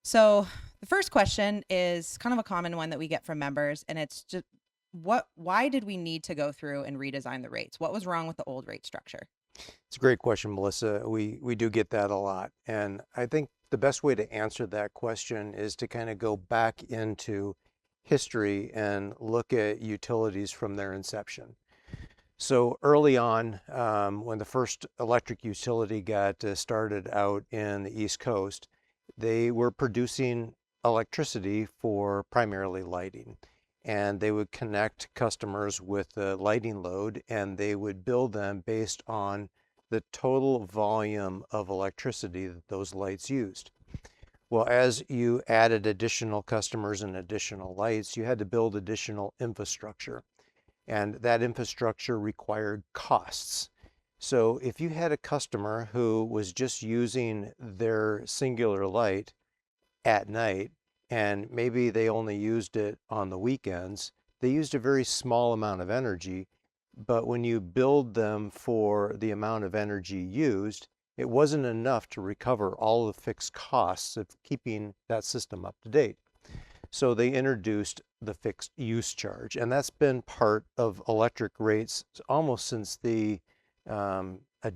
So the first question is kind of a common one that we get from members, and it's just why did we need to go through and redesign the rates? What was wrong with the old rate structure? It's a great question, Melissa. We do get that a lot. And I think the best way to answer that question is to kind of go back into history and look at utilities from their inception. So early on, when the first electric utility got started out in the East Coast, they were producing electricity for primarily lighting. And they would connect customers with the lighting load, and they would bill them based on the total volume of electricity that those lights used. Well, as you added additional customers and additional lights, you had to build additional infrastructure, and that infrastructure required costs. So if you had a customer who was just using their singular light at night, and maybe they only used it on the weekends, they used a very small amount of energy. But when you billed them for the amount of energy used, it wasn't enough to recover all the fixed costs of keeping that system up to date. So they introduced the fixed use charge, and that's been part of electric rates almost since a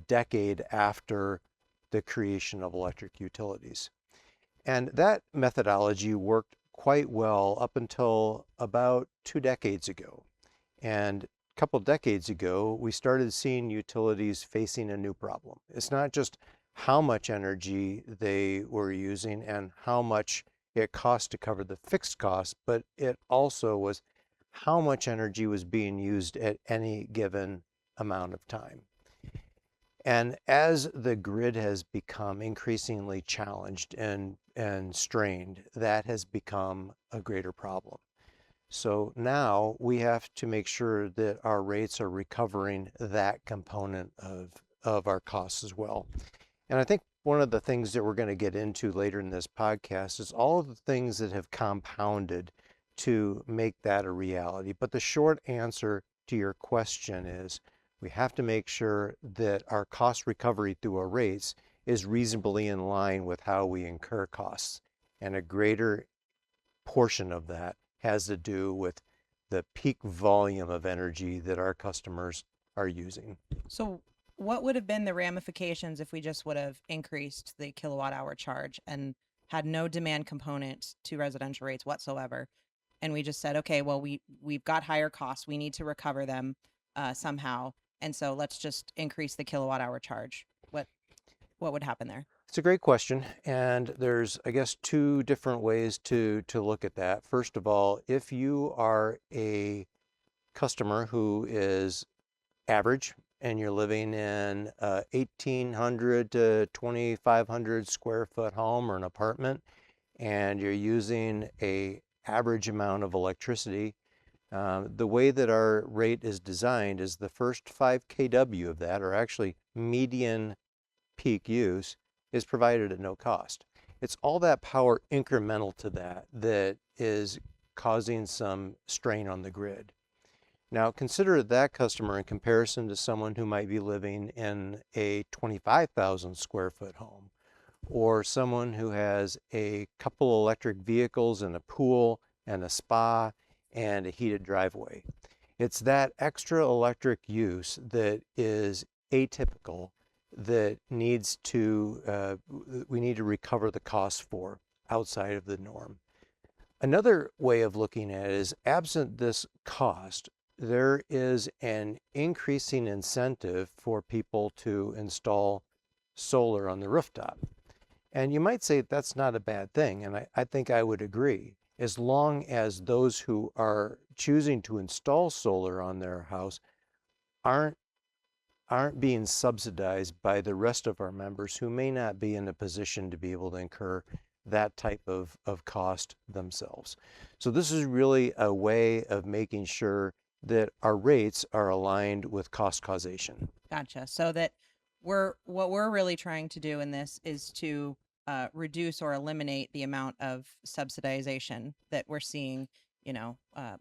decade after the creation of electric utilities. And that methodology worked quite well up until about 2 decades ago. And a couple decades ago, we started seeing utilities facing a new problem. It's not just how much energy they were using and how much it cost to cover the fixed costs, but it also was how much energy was being used at any given amount of time. And as the grid has become increasingly challenged and strained, that has become a greater problem. So now we have to make sure that our rates are recovering that component of our costs as well. And I think one of the things that we're going to get into later in this podcast is all of the things that have compounded to make that a reality. But the short answer to your question is we have to make sure that our cost recovery through our rates is reasonably in line with how we incur costs. And a greater portion of that has to do with the peak volume of energy that our customers are using. So what would have been the ramifications if we just would have increased the kilowatt hour charge and had no demand component to residential rates whatsoever? And we just said, okay, well, we've got higher costs. We need to recover them somehow. And so let's just increase the kilowatt hour charge. What would happen there? It's a great question, and there's, I guess, two different ways to look at that. First of all, if you are a customer who is average and you're living in a 1,800 to 2,500 square foot home or an apartment, and you're using a average amount of electricity, the way that our rate is designed is the first 5 kW of that, or actually median peak use, is provided at no cost. It's all that power incremental to that that is causing some strain on the grid. Now consider that customer in comparison to someone who might be living in a 25,000 square foot home, or someone who has a couple electric vehicles and a pool and a spa and a heated driveway. It's that extra electric use that is atypical that we need to recover the costs for outside of the norm. Another way of looking at it is absent this cost, there is an increasing incentive for people to install solar on the rooftop. And you might say that's not a bad thing, and I think I would agree, as long as those who are choosing to install solar on their house aren't aren't being subsidized by the rest of our members who may not be in a position to be able to incur that type of cost themselves. So this is really a way of making sure that our rates are aligned with cost causation. Gotcha. So that what we're really trying to do in this is to reduce or eliminate the amount of subsidization that we're seeing,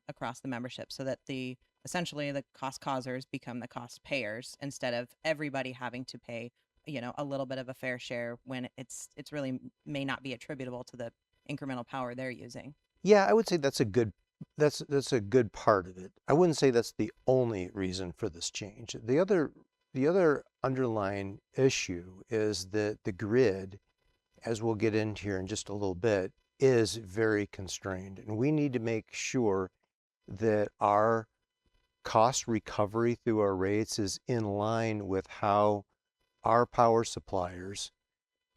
across the membership, so that the essentially the cost causers become the cost payers instead of everybody having to pay, a little bit of a fair share when it's really may not be attributable to the incremental power they're using. Yeah, I would say that's a good part of it. I wouldn't say that's the only reason for this change. The other underlying issue is that the grid, as we'll get into here in just a little bit, is very constrained, and we need to make sure that our cost recovery through our rates is in line with how our power suppliers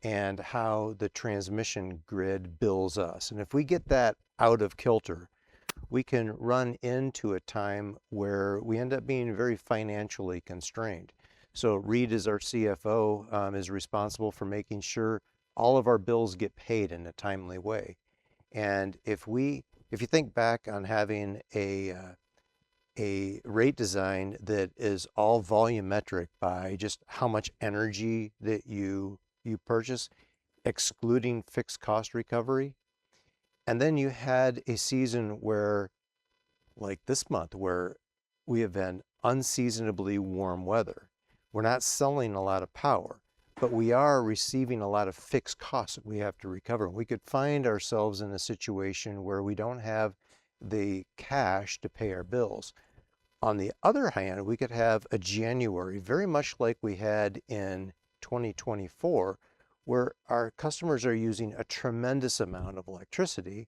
and how the transmission grid bills us. And if we get that out of kilter, we can run into a time where we end up being very financially constrained. So Reed, as our CFO, is responsible for making sure all of our bills get paid in a timely way. And if you think back on having a rate design that is all volumetric by just how much energy that you purchase, excluding fixed cost recovery, and then you had a season where, like this month, where we have been unseasonably warm weather. We're not selling a lot of power, but we are receiving a lot of fixed costs that we have to recover. We could find ourselves in a situation where we don't have the cash to pay our bills. On the other hand, we could have a January, very much like we had in 2024, where our customers are using a tremendous amount of electricity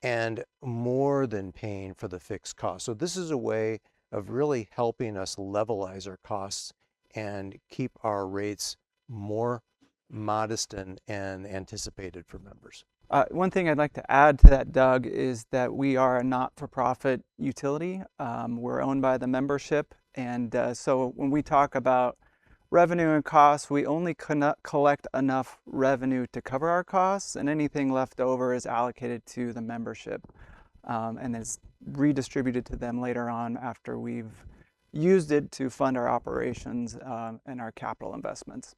and more than paying for the fixed cost. So this is a way of really helping us levelize our costs and keep our rates more modest and anticipated for members. One thing I'd like to add to that, Doug, is that we are a not-for-profit utility. We're owned by the membership, and so when we talk about revenue and costs, we only collect enough revenue to cover our costs, and anything left over is allocated to the membership and is redistributed to them later on after we've used it to fund our operations and our capital investments.